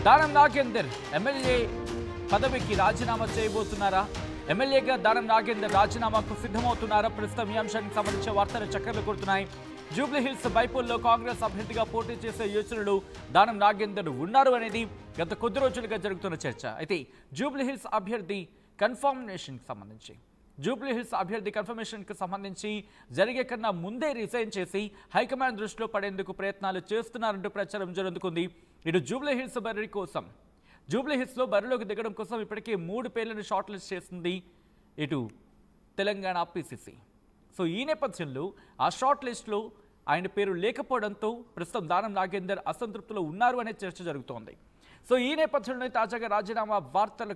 Danam Nagender MLA పదవికి రాజీనామా చేయబోతున్నారా? ఎమ్మెల్యేగా దానం నాగేందర్ రాజీనామాకు సిద్ధమవుతున్నారా? ప్రస్తుతం ఈ అంశానికి సంబంధించిన వార్తలు చక్కర్లు కొడుతున్నాయి. జూబ్లీహిల్స్ బైపోల్లో కాంగ్రెస్ అభ్యర్థిగా పోటీ చేసే యోచనలు దానం నాగేందర్ ఉన్నారు అనేది గత కొద్ది రోజులుగా జరుగుతున్న చర్చ. అయితే జూబ్లీహిల్స్ అభ్యర్థి కన్ఫర్మేషన్కి సంబంధించి జరిగే కన్నా ముందే రిజైన్ చేసి హైకమాండ్ దృష్టిలో పడేందుకు ప్రయత్నాలు చేస్తున్నారంటూ ప్రచారం జరుగుతుంది. ఇటు జూబ్లీహిల్స్లో బరిలోకి దిగడం కోసం ఇప్పటికే 3 పేర్లను షార్ట్ లిస్ట్ చేసింది ఇటు తెలంగాణ పిసిసి. సో ఈ నేపథ్యంలో ఆ షార్ట్ లిస్టులో ఆయన పేరు లేకపోవడంతో ప్రస్తుతం దానం నాగేందర్ అసంతృప్తిలో ఉన్నారు అనే చర్చ జరుగుతోంది. సో ఈ నేపథ్యంలో తాజాగా రాజీనామా వార్తలు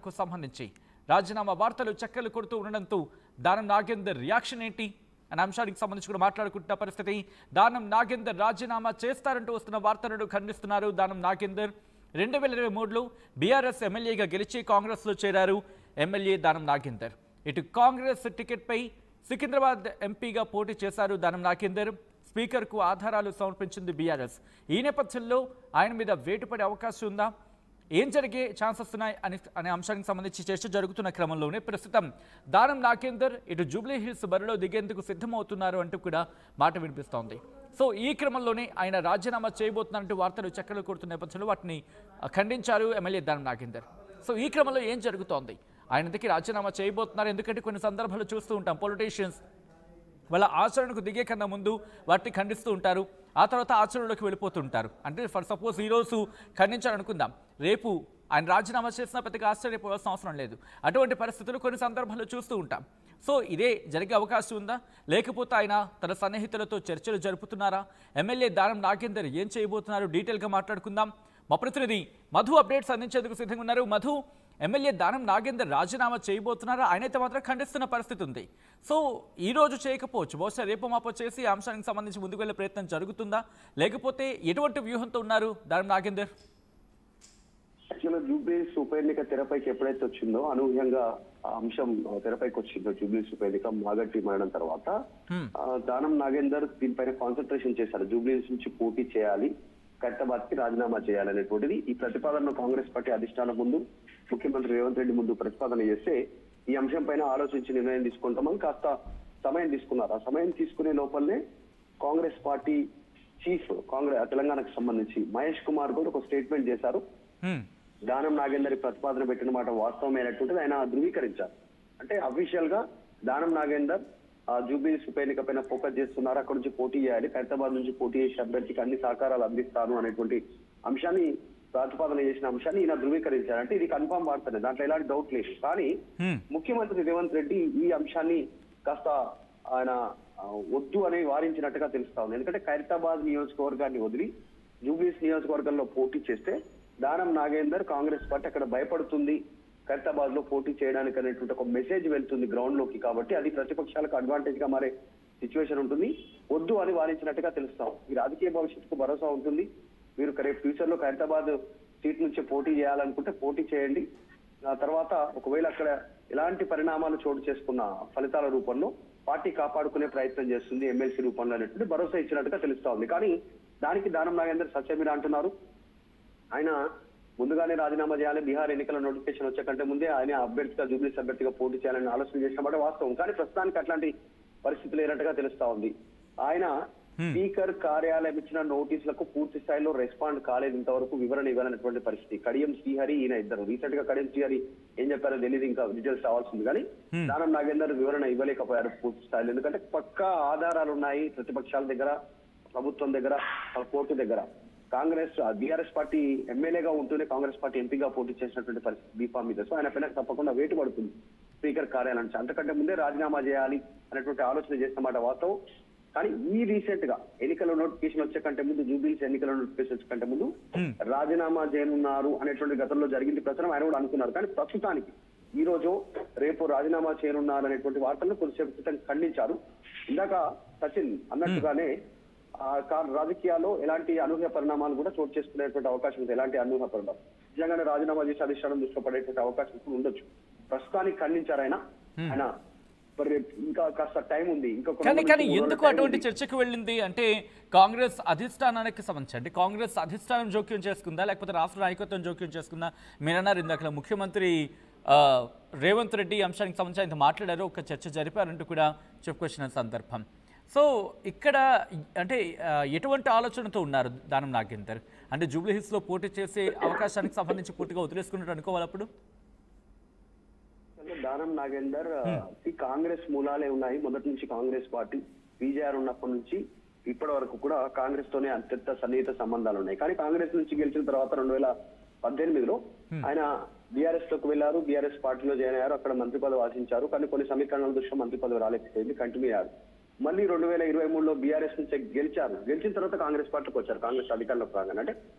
చక్కర్లు కొడుతూ ఉండడంతో దానం నాగేందర్ రియాక్షన్ ఏంటి అనే అంశానికి సంబంధించి కూడా మాట్లాడుకుంటున్న పరిస్థితి. దానం నాగేందర్ రాజీనామా చేస్తారంటూ వస్తున్న వార్తలను ఖండిస్తున్నారు. దానం నాగేందర్ 2023లో బీఆర్ఎస్ ఎమ్మెల్యేగా గెలిచి కాంగ్రెస్లో చేరారు. ఎమ్మెల్యే దానం నాగేందర్ ఇటు కాంగ్రెస్ టికెట్పై సికింద్రాబాద్ ఎంపీగా పోటీ చేశారు. దానం నాగేందర్ స్పీకర్కు ఆధారాలు సమర్పించింది బీఆర్ఎస్. ఈ నేపథ్యంలో ఆయన మీద వేటు పడే అవకాశం ఉందా, ఏం జరిగే ఛాన్సెస్ ఉన్నాయి అనే అంశానికి సంబంధించి చర్చ జరుగుతున్న క్రమంలోనే ప్రస్తుతం దానం నాగేందర్ ఇటు జూబ్లీహిల్స్ బరిలో దిగేందుకు సిద్ధమవుతున్నారు అంటూ కూడా మాట వినిపిస్తోంది. సో ఈ క్రమంలోనే ఆయన రాజీనామా చేయబోతున్నారంటూ వార్తలు చక్కర్లు కొడుతున్న నేపథ్యంలో వాటిని ఖండించారు ఎమ్మెల్యే దానం నాగేందర్. సో ఈ క్రమంలో ఏం జరుగుతోంది, ఆయన ఎందుకు రాజీనామా చేయబోతున్నారు? ఎందుకంటే కొన్ని సందర్భాలు చూస్తూ ఉంటాం, పొలిటీషియన్స్ వాళ్ళ ఆచరణకు దిగే కన్నా ముందు వాటిని ఖండిస్తూ ఉంటారు, ఆ తర్వాత ఆచరణలోకి వెళ్ళిపోతుంటారు. అంటే ఫర్ సపోజ్ ఈరోజు ఖండించాలనుకుందాం, రేపు ఆయన రాజీనామా చేసినా పెద్దగా ఆశ్చర్యపోవాల్సిన అవసరం లేదు. అటువంటి పరిస్థితులు కొన్ని సందర్భాల్లో చూస్తూ ఉంటాం. సో ఇదే జరిగే అవకాశం ఉందా, లేకపోతే ఆయన తన సన్నిహితులతో చర్చలు జరుపుతున్నారా? ఎమ్మెల్యే దానం నాగేందర్ ఏం చేయబోతున్నారు? డీటెయిల్గా మాట్లాడుకుందాం. మా ప్రతినిధి మధు అప్డేట్స్ అందించేందుకు సిద్ధంగా ఉన్నారు. మధు, ఎమ్మెల్యే దానం నాగేందర్ రాజీనామా చేయబోతున్నారా? ఆయనైతే మాత్రం ఖండిస్తున్న పరిస్థితి ఉంది. సో ఈ రోజు చేయకపోవచ్చు, బహుశా రేపు మాపో చేసి ఈ అంశానికి సంబంధించి ముందుకు వెళ్ళే ప్రయత్నం జరుగుతుందా, లేకపోతే ఎటువంటి వ్యూహంతో ఉన్నారు దానం నాగేందర్? యాక్చువల్గా జూబ్లీహిల్స్ ఉప ఎన్నిక తెరపైకి ఎప్పుడైతే వచ్చిందో, అనూహ్యంగా ఆ అంశం తెరపైకి వచ్చిందో, జూబ్లీహిల్స్ ఉప ఎన్నిక మాగట్టి మరణం తర్వాత దానం నాగేందర్ దీనిపైన కాన్సన్ట్రేషన్ చేశారు. జూబ్లీహిల్స్ నుంచి పోటీ చేయాలి, ఖైరతాబాద్ కి రాజీనామా చేయాలనేటువంటిది ఈ ప్రతిపాదనను కాంగ్రెస్ పార్టీ అధిష్టానం ముందు, ముఖ్యమంత్రి రేవంత్ రెడ్డి ముందు ప్రతిపాదన చేస్తే ఈ అంశం పైన ఆలోచించి నిర్ణయం తీసుకుంటామని కాస్త సమయం తీసుకున్నారు. ఆ సమయం తీసుకునే లోపలనే కాంగ్రెస్ పార్టీ చీఫ్ తెలంగాణకు సంబంధించి మహేష్ కుమార్ కూడా ఒక స్టేట్మెంట్ చేశారు. దానం నాగేందర్ ప్రతిపాదన పెట్టిన మాట వాస్తవమైనటువంటిది ఆయన ధృవీకరించారు. అంటే అఫీషియల్ గా దానం నాగేందర్ జూబ్లీహిల్స్ ఉప ఎన్నిక పైన ఫోకస్ చేస్తున్నారు, అక్కడ నుంచి పోటీ చేయాలి, ఖైరతాబాద్ నుంచి పోటీ చేసే అభ్యర్థికి అన్ని సహకారాలు అందిస్తాను అనేటువంటి అంశాన్ని ప్రతిపాదన చేసిన అంశాన్ని ఈయన ధృవీకరించారు. అంటే ఇది కన్ఫర్మ్ వార్తనే, దాంట్లో ఎలాంటి డౌట్ లేదు. కానీ ముఖ్యమంత్రి రేవంత్ రెడ్డి ఈ అంశాన్ని కాస్త ఆయన వద్దు అని వారించినట్టుగా తెలుస్తా ఉంది. ఎందుకంటే ఖైరతాబాద్ నియోజకవర్గాన్ని వదిలి జూబ్లీహిల్స్ నియోజకవర్గంలో పోటీ చేస్తే దానం నాగేందర్ కాంగ్రెస్ పార్టీ అక్కడ భయపడుతుంది, ఖైరతాబాద్ లో పోటీ చేయడానికి అనేటువంటి ఒక మెసేజ్ వెళ్తుంది గ్రౌండ్ లోకి. కాబట్టి అది ప్రతిపక్షాలకు అడ్వాంటేజ్ గా మారే సిచ్యువేషన్ ఉంటుంది, వద్దు అని వారించినట్టుగా తెలుస్తాం. ఈ రాజకీయ భవిష్యత్తుకు భరోసా ఉంటుంది, మీరు రేపు ఫ్యూచర్ లో ఖైరతాబాద్ సీట్ నుంచి పోటీ చేయాలనుకుంటే పోటీ చేయండి, ఆ తర్వాత ఒకవేళ అక్కడ ఎలాంటి పరిణామాలు చోటు చేసుకున్న ఫలితాల రూపంలో పార్టీ కాపాడుకునే ప్రయత్నం చేస్తుంది ఎమ్మెల్సీ రూపంలో అనేటువంటి భరోసా ఇచ్చినట్టుగా తెలుస్తా ఉంది. కానీ దానికి దానం నాగేందర్ సత్యమీర అంటున్నారు. ఆయన ముందుగానే రాజీనామా చేయాలి, బీహార్ ఎన్నికల నోటిఫికేషన్ వచ్చే కంటే ముందే ఆయన అభ్యర్థిగా జూబ్లీహిల్స్ అభ్యర్థిగా పోటీ చేయాలని ఆలోచన చేసినమాట వాస్తవం. కానీ ప్రస్తుతానికి అట్లాంటి పరిస్థితి లేనట్టుగా తెలుస్తా ఉంది. ఆయన స్పీకర్ కార్యాలయం ఇచ్చిన నోటీసులకు పూర్తి స్థాయిలో రెస్పాండ్ కాలేదు, ఇంతవరకు వివరణ ఇవ్వాలనేటువంటి పరిస్థితి. కడియం శ్రీహరి ఈయన ఇద్దరు రీసెంట్ గా కడియం శ్రీహరి ఏం చెప్పారో తెలియదు, ఇంకా డీటెయిల్స్ రావాల్సింది. కానీ దానం నాగేందర్ వివరణ ఇవ్వలేకపోయారు పూర్తి స్థాయిలో, ఎందుకంటే పక్కా ఆధారాలు ఉన్నాయి ప్రతిపక్షాల దగ్గర, ప్రభుత్వం దగ్గర, కోర్టు దగ్గర. కాంగ్రెస్ బీఆర్ఎస్ పార్టీ ఎమ్మెల్యేగా ఉంటూనే కాంగ్రెస్ పార్టీ ఎంపీగా పోటీ చేసినటువంటి పరిస్థితి బీఫామ్ మీద. సో ఆయన పైన తప్పకుండా వేటు పడుతుంది స్పీకర్ కార్యాలయం నుంచి. అంతకంటే ముందే రాజీనామా చేయాలి అనేటువంటి ఆలోచన చేస్తున్నమాట వాస్తవం. కానీ ఈ రీసెంట్ గా ఎన్నికల నోటిఫికేషన్ వచ్చే కంటే ముందు, జూబ్లీహిల్స్ ఎన్నికల నోటిఫికేషన్ వచ్చే కంటే ముందు రాజీనామా చేయనున్నారు అనేటువంటి గతంలో జరిగింది ప్రచారం, ఆయన కూడా అనుకున్నారు. కానీ ప్రస్తుతానికి ఈ రోజు రేపు రాజీనామా చేయనున్నారు అనేటువంటి వార్తలను కొద్దిసేపు క్రితం ఖండించారు. ఇందాక సచిన్ అన్నట్టుగానే రాజకీయాల్లో ఎలాంటి అనూహ్య పరిణామాలు కూడా చోటు చేసుకునేటువంటి అవకాశం ఉంది. ఎలాంటి అనూహ్య పరిణామం నిజంగానే రాజీనామా చేసి అధిష్టానం దృష్టిలో పడేటువంటి అవకాశం ఉండొచ్చు. ప్రస్తుతానికి ఖండించారు ఆయన మరి ఇంకా కాస్త టైం ఉంది. కానీ ఎందుకు అటువంటి చర్చకు వెళ్ళింది అంటే కాంగ్రెస్ అధిష్టానానికి సంబంధించి అంటే కాంగ్రెస్ అధిష్టానం జోక్యం చేసుకుందా లేకపోతే రాష్ట్ర నాయకత్వం జోక్యం చేసుకుందా? మీరు అన్నారు ఇందాక ముఖ్యమంత్రి రేవంత్ రెడ్డి అంశానికి సంబంధించి ఆయన మాట్లాడారు, ఒక చర్చ జరిపారంటూ కూడా చెప్పుకొచ్చిన సందర్భం. సో ఇక్కడ అంటే ఎటువంటి ఆలోచనతో ఉన్నారు దానం నాగేందర్? అంటే జూబ్లీ హిల్స్లో పోటీ చేసే అవకాశానికి సంబంధించి పూర్తిగా వదిలేసుకున్నట్టు అనుకోవాలి అప్పుడు? దానం నాగేందర్ కాంగ్రెస్ మూలాలే ఉన్నాయి. మొదటి నుంచి కాంగ్రెస్ పార్టీ బీజేఆర్ ఉన్నప్పటి నుంచి ఇప్పటి వరకు కూడా కాంగ్రెస్ తోనే అత్యంత సన్నిహిత సంబంధాలు ఉన్నాయి. కానీ కాంగ్రెస్ నుంచి గెలిచిన తర్వాత 2018లో ఆయన బీఆర్ఎస్ లోకి వెళ్లారు, బీఆర్ఎస్ పార్టీలో జాయిన్ అయ్యారు, అక్కడ మంత్రి పదవి ఆశించారు. కానీ కొన్ని సమీకరణల దృష్ట్యా మంత్రి పదవి రాలేకపోయింది, కంటిన్యూ అయ్యారు. మళ్ళీ 2023లో బీఆర్ఎస్ నుంచి గెలిచారు, గెలిచిన తర్వాత కాంగ్రెస్ పార్టీకి వచ్చారు. కాంగ్రెస్ అధికారంలోకి రాగానే అంటే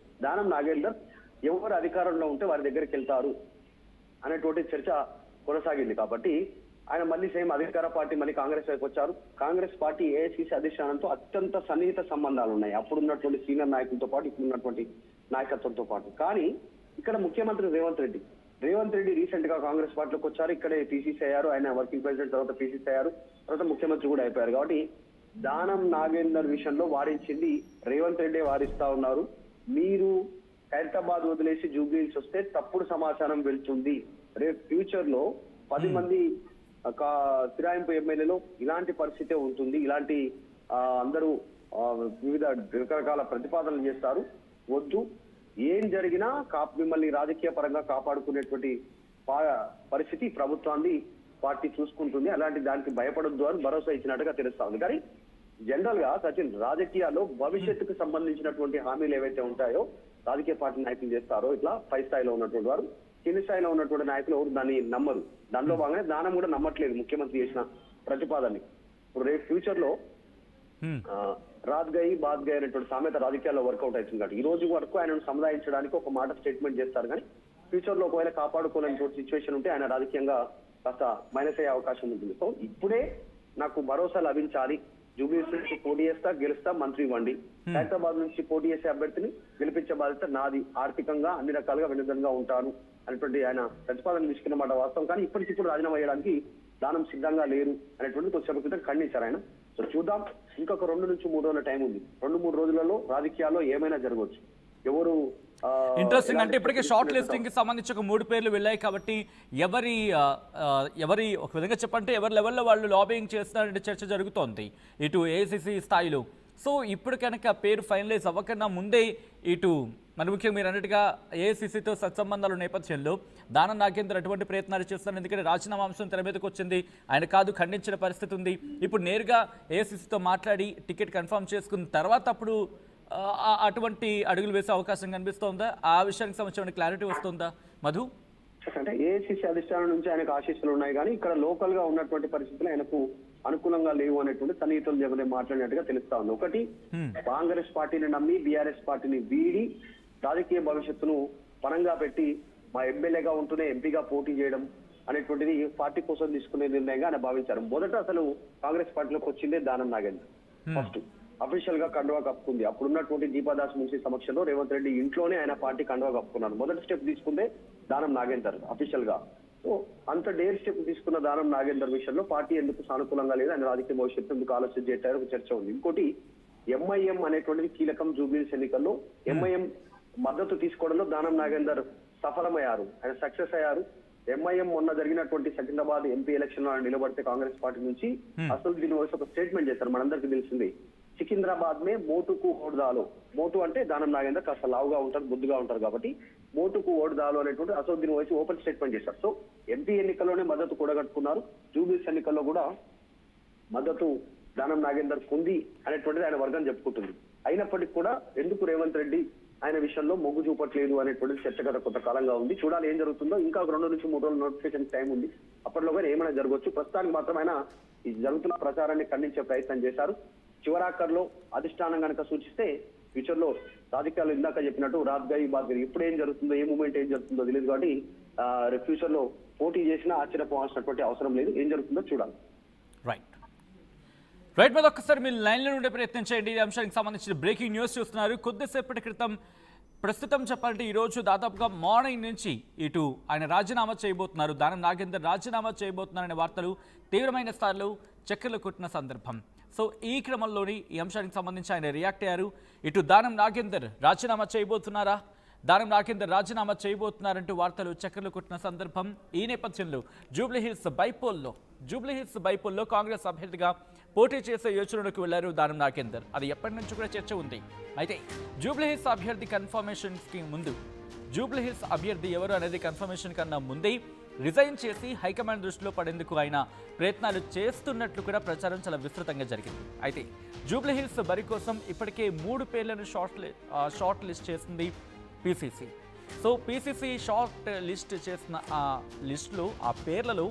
దానం నాగేందర్ ఎవరు అధికారంలో ఉంటే వారి దగ్గరికి వెళ్తారు అనేటువంటి చర్చ కొనసాగింది. కాబట్టి ఆయన మళ్ళీ సేమ్ అధికార పార్టీ మళ్ళీ కాంగ్రెస్ వైపు వచ్చారు. కాంగ్రెస్ పార్టీ ఏఐసీసీ అధిష్టానంతో అత్యంత సన్నిహిత సంబంధాలు ఉన్నాయి, అప్పుడున్నటువంటి సీనియర్ నాయకులతో పాటు ఇప్పుడున్నటువంటి నాయకత్వంతో పాటు. కానీ ఇక్కడ ముఖ్యమంత్రి రేవంత్ రెడ్డి రీసెంట్ గా కాంగ్రెస్ పార్టీలోకి వచ్చారు, ఇక్కడే పీసీసీ అయ్యారు, ఆయన వర్కింగ్ ప్రెసిడెంట్ తర్వాత పీసీసీ అయ్యారు, తర్వాత ముఖ్యమంత్రి కూడా అయిపోయారు. కాబట్టి దానం నాగేందర్ విషయంలో వారించింది రేవంత్ రెడ్డి వారిస్తా ఉన్నారు. మీరు హైదరాబాద్ వదిలేసి జూబ్లీ హిల్స్ వస్తే తప్పుడు సమాచారం వెళ్తుంది, రేపు ఫ్యూచర్ లో 10 మంది ఫిరాయింపు ఎమ్మెల్యేలో ఇలాంటి పరిస్థితే ఉంటుంది, ఇలాంటి అందరూ వివిధ రకరకాల ప్రతిపాదనలు చేస్తారు, వద్దు, ఏం జరిగినా మిమ్మల్ని రాజకీయ పరంగా కాపాడుకునేటువంటి పరిస్థితి ప్రభుత్వాన్ని పార్టీ చూసుకుంటుంది, అలాంటి దానికి భయపడొద్దు అని భరోసా ఇచ్చినట్టుగా తెలుస్తా ఉంది. కానీ జనరల్ గా సచిన్ రాజకీయాల్లో భవిష్యత్తుకు సంబంధించినటువంటి హామీలు ఏవైతే ఉంటాయో రాజకీయ పార్టీ నాయకులు చేస్తారో ఇట్లా పై స్థాయిలో ఉన్నటువంటి వారు కింది స్థాయిలో ఉన్నటువంటి నాయకులు ఎవరు దాన్ని నమ్మరు. దానిలో భాగంగానే దానం కూడా నమ్మట్లేదు ముఖ్యమంత్రి చేసిన ప్రతిపాదనని. ఇప్పుడు రేపు ఫ్యూచర్ లో రాత్ గయి బాత్ గయి అనేటువంటి సామెత రాజకీయాల్లో వర్కౌట్ అవుతుంది కాబట్టి ఈ రోజు వరకు ఆయనను సముదాయించడానికి ఒక మాట స్టేట్మెంట్ చేస్తారు, కానీ ఫ్యూచర్ లో ఒకవేళ కాపాడుకోలేని సిచ్యువేషన్ ఉంటే ఆయన రాజకీయంగా కాస్త మైనస్ అయ్యే అవకాశం ఉంటుంది. సో ఇప్పుడే నాకు భరోసా లభించాలి, జూబ్లీహిల్స్ నుంచి పోటీ చేస్తా, గెలుస్తా, మంత్రి ఇవ్వండి, హైదరాబాద్ నుంచి పోటీ చేసే అభ్యర్థిని గెలిపించే బాధ్యత నాది, ఆర్థికంగా అన్ని రకాలుగా వినూత్నంగా ఉంటాను అనేటువంటి ఆయన ప్రతిపాదన తీసుకున్న మాట వాస్తవం. కానీ ఇప్పటికిప్పుడు రాజీనామా చేయడానికి దానం సిద్ధంగా లేరు అనేటువంటి కొంచెం క్రితం ఖండించారు ఆయన. సో చూద్దాం, ఇంకొక 2 నుంచి 3 రోజుల టైం ఉంది. 2-3 రోజులలో రాజకీయాల్లో ఏమైనా జరగవచ్చు. ఎవరు ఇంట్రెస్టింగ్ అంటే ఇప్పటికే షార్ట్ లిస్టింగ్ కి సంబంధించి ఒక 3 పేర్లు వెళ్ళాయి కాబట్టి ఎవరి ఒక విధంగా చెప్పంటే ఎవరి లెవెల్లో వాళ్ళు లాబింగ్ చేస్తారంటే చర్చ జరుగుతోంది ఇటు ఏఐసీసీ స్థాయిలో. సో ఇప్పుడు కనుక పేరు ఫైనలైజ్ అవ్వకన్నా ముందే ఇటు మరి ముఖ్యంగా మీరు అన్నట్టుగా ఏఐసీసీతో సత్సంబంధాల నేపథ్యంలో దానం నాగేందర్ అటువంటి ప్రయత్నాలు చేస్తున్నారు. ఎందుకంటే రాజీనామా అంశం తెర మీదకి వచ్చింది, ఆయన కాదు ఖండించిన పరిస్థితి ఉంది. ఇప్పుడు నేరుగా ఏఐసీసీతో మాట్లాడి టికెట్ కన్ఫర్మ్ చేసుకున్న తర్వాత అప్పుడు అటువంటి అడుగులు వేసే అవకాశం కనిపిస్తోందా? ఆ విషయానికి సంబంధించిన క్లారిటీ వస్తుందా మధు? అంటే ఏఐసీసీ అధిష్టానం నుంచి ఆయనకు ఆశీస్సులు ఉన్నాయి, కానీ ఇక్కడ లోకల్ గా ఉన్నటువంటి పరిస్థితులు ఆయనకు అనుకూలంగా లేవు అనేటువంటి సన్నిహితులు జగన్ మాట్లాడినట్టుగా తెలుస్తా ఉంది. ఒకటి, కాంగ్రెస్ పార్టీని నమ్మి బీఆర్ఎస్ పార్టీని వీడి రాజకీయ భవిష్యత్తును పరంగా పెట్టి మా ఎమ్మెల్యేగా ఉంటూనే ఎంపీగా పోటీ చేయడం అనేటువంటిది పార్టీ కోసం తీసుకునే నిర్ణయంగా ఆయన భావించారు. మొదట అసలు కాంగ్రెస్ పార్టీలోకి వచ్చిందే దానం నాగేందర్. ఫస్ట్ అఫీషియల్ గా కండువా కప్పుకుంది. అప్పుడున్నటువంటి దీపాదాస్ మున్షి సమక్షంలో రేవంత్ రెడ్డి ఇంట్లోనే ఆయన పార్టీ కండువా కప్పుకున్నారు. మొదటి స్టెప్ తీసుకుందే దానం నాగేందర్ అఫీషియల్ గా. సో అంత డేర్ స్టెప్ తీసుకున్న దానం నాగేందర్ విషయంలో పార్టీ ఎందుకు సానుకూలంగా లేదు, ఆయన రాజకీయ భవిష్యత్తు ఎందుకు ఆలోచన చేయటారు ఒక చర్చ ఉంది. ఇంకోటి, ఎంఐఎం అనేటువంటిది కీలకం జూబ్లీహిల్స్ ఎన్నికల్లో. ఎంఐఎం మద్దతు తీసుకోవడంలో దానం నాగేందర్ సఫలమయ్యారు, ఆయన సక్సెస్ అయ్యారు. ఎంఐఎం మొన్న జరిగినటువంటి సికింద్రాబాద్ ఎంపీ ఎలక్షన్ లో నిలబడితే కాంగ్రెస్ పార్టీ నుంచి అసలు దీని వయసు ఒక స్టేట్మెంట్ చేశారు, మనందరికీ తెలిసింది. సికింద్రాబాద్ మే మోటుకు ఓటుదాలో, మోటు అంటే దానం నాగేందర్ కాస్త లావుగా ఉంటారు, బుద్ధిగా ఉంటారు కాబట్టి మోటుకు ఓటుదాలో అనేటువంటి అసదుద్దీన్ ఓవైసీ ఓపెన్ స్టేట్మెంట్ చేశారు. సో ఎంపీ ఎన్నికల్లోనే మద్దతు కూడగట్టుకున్నారు, జూబ్లీహిల్స్ ఎన్నికల్లో కూడా మద్దతు దానం నాగేందర్ ఉంది అనేటువంటిది ఆయన వర్గం చెప్పుకుంటుంది. అయినప్పటికీ కూడా ఎందుకు రేవంత్ రెడ్డి ఆయన విషయంలో మొగ్గు చూపట్లేదు అనేటువంటిది చర్చ గత కొంతకాలంగా ఉంది. చూడాలి ఏం జరుగుతుందో. ఇంకా 2 నుంచి 3 రోజులు నోటిఫికేషన్ టైం ఉంది, అప్పట్లో కూడా ఏమైనా జరగవచ్చు. ప్రస్తుతానికి మాత్రం ఆయన ఈ జరుగుతున్న ప్రచారాన్ని ఖండించే ప్రయత్నం చేశారు. చివరాఖర్లో అధిష్టానం కనుక సూచిస్తే ఫ్యూచర్ లో రాజకీయాలు ఇందాక చెప్పినట్టు రాత్ గయి బాత్ గయి ఇప్పుడు ఏం జరుగుతుందో, ఏ మూమెంట్ ఏం జరుగుతుందో తెలియదు. కాబట్టి ఫ్యూచర్ లో పోటీ చేసినా ఆశ్చర్యపోవాల్సినటువంటి అవసరం లేదు, ఏం జరుగుతుందో చూడాలి. రైట్ మీద ఒక్కసారి మీరు లైన్లో ఉండే ప్రయత్నం చేయండి. ఈ అంశానికి సంబంధించిన బ్రేకింగ్ న్యూస్ చూస్తున్నారు. కొద్దిసేపటి క్రితం ప్రస్తుతం చెప్పాలంటే ఈరోజు దాదాపుగా మార్నింగ్ నుంచి ఇటు ఆయన రాజీనామా చేయబోతున్నారు, దానం నాగేందర్ రాజీనామా చేయబోతున్నారనే వార్తలు తీవ్రమైన స్థాయిలో చక్కర్లు కొట్టిన సందర్భం. సో ఈ క్రమంలోని ఈ అంశానికి సంబంధించి ఆయన రియాక్ట్ అయ్యారు. ఇటు దానం నాగేందర్ రాజీనామా చేయబోతున్నారా, దానం నాగేందర్ రాజీనామా చేయబోతున్నారంటూ వార్తలు చక్కర్లు కొట్టిన సందర్భం. ఈ నేపథ్యంలో జూబ్లీహిల్స్ బైపోల్లో కాంగ్రెస్ అభ్యర్థిగా పోటీ చేసే యోచనలోకి వెళ్లారు దానం నాగేందర్. అది ఎప్పటి నుంచి కూడా చర్చ ఉంది. అయితే జూబ్లీహిల్స్ అభ్యర్థి కన్ఫర్మేషన్కి ముందు, జూబ్లీహిల్స్ అభ్యర్థి ఎవరు అనేది కన్ఫర్మేషన్ కన్నా ముందే రిజైన్ చేసి హైకమాండ్ దృష్టిలో పడేందుకు ఆయన ప్రయత్నాలు చేస్తున్నట్లు కూడా ప్రచారం చాలా విస్తృతంగా జరిగింది. అయితే జూబ్లీహిల్స్ బరి కోసం ఇప్పటికే 3 పేర్లను షార్ట్ లిస్ట్ చేసింది PCC. So PCC short list చేసిన ఆ లిస్టులో, ఆ పేర్లలో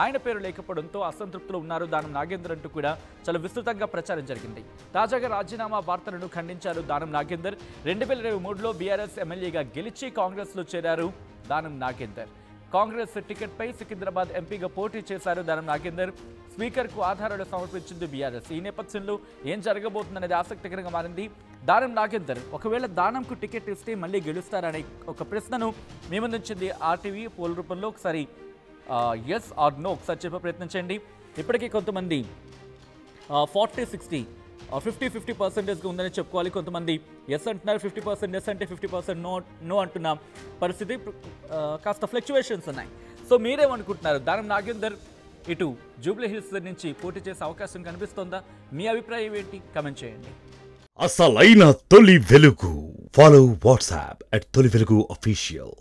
ఆయన పేరు లేకపోవడంతో అసంతృప్తిలో ఉన్నారు దానం నాగేందర్ అంటూ కూడా చాలా విస్తృతంగా ప్రచారం జరిగింది. తాజాగా రాజీనామా వార్తలను ఖండించారు దానం నాగేందర్. 2023లో బీఆర్ఎస్ ఎమ్మెల్యేగా గెలిచి కాంగ్రెస్లో చేరారు దానం నాగేందర్. కాంగ్రెస్ టికెట్పై సికింద్రాబాద్ ఎంపీగా పోటీ చేశారు దానం నాగేందర్. స్పీకర్కు ఆధారాలు సమర్పించింది బీఆర్ఎస్. ఈ నేపథ్యంలో ఏం జరగబోతుందనేది ఆసక్తికరంగా మారింది. దానం నాగేందర్ ఒకవేళ దానంకు టికెట్ ఇస్తే మళ్ళీ గెలుస్తారనే ఒక ప్రశ్నను మీ ముందుంచింది ఆర్టీవీ పోల్ రూపంలో. ఒకసారి ఎస్ ఆర్ నో ఒకసారి చెప్పే ప్రయత్నం చేయండి. ఇప్పటికీ కొంతమంది 40-60 50-50% ఉందని చెప్పుకోవాలి. కొంతమంది ఎస్ అంటున్నారు, 50% ఎస్ అంటే 50% నో అంటున్న పరిస్థితి. కాస్త ఫ్లక్చువేషన్స్ ఉన్నాయి. సో మీరేమనుకుంటున్నారు? దానం నాగేందర్ ఇటు జూబ్లీహిల్స్ నుంచి పోటీ చేసే అవకాశం కనిపిస్తోందా? మీ అభిప్రాయం ఏంటి? కమెంట్ చేయండి. అసలైన తొలి వెలుగు. ఫాలో వాట్సాప్ @తొలి వెలుగు official.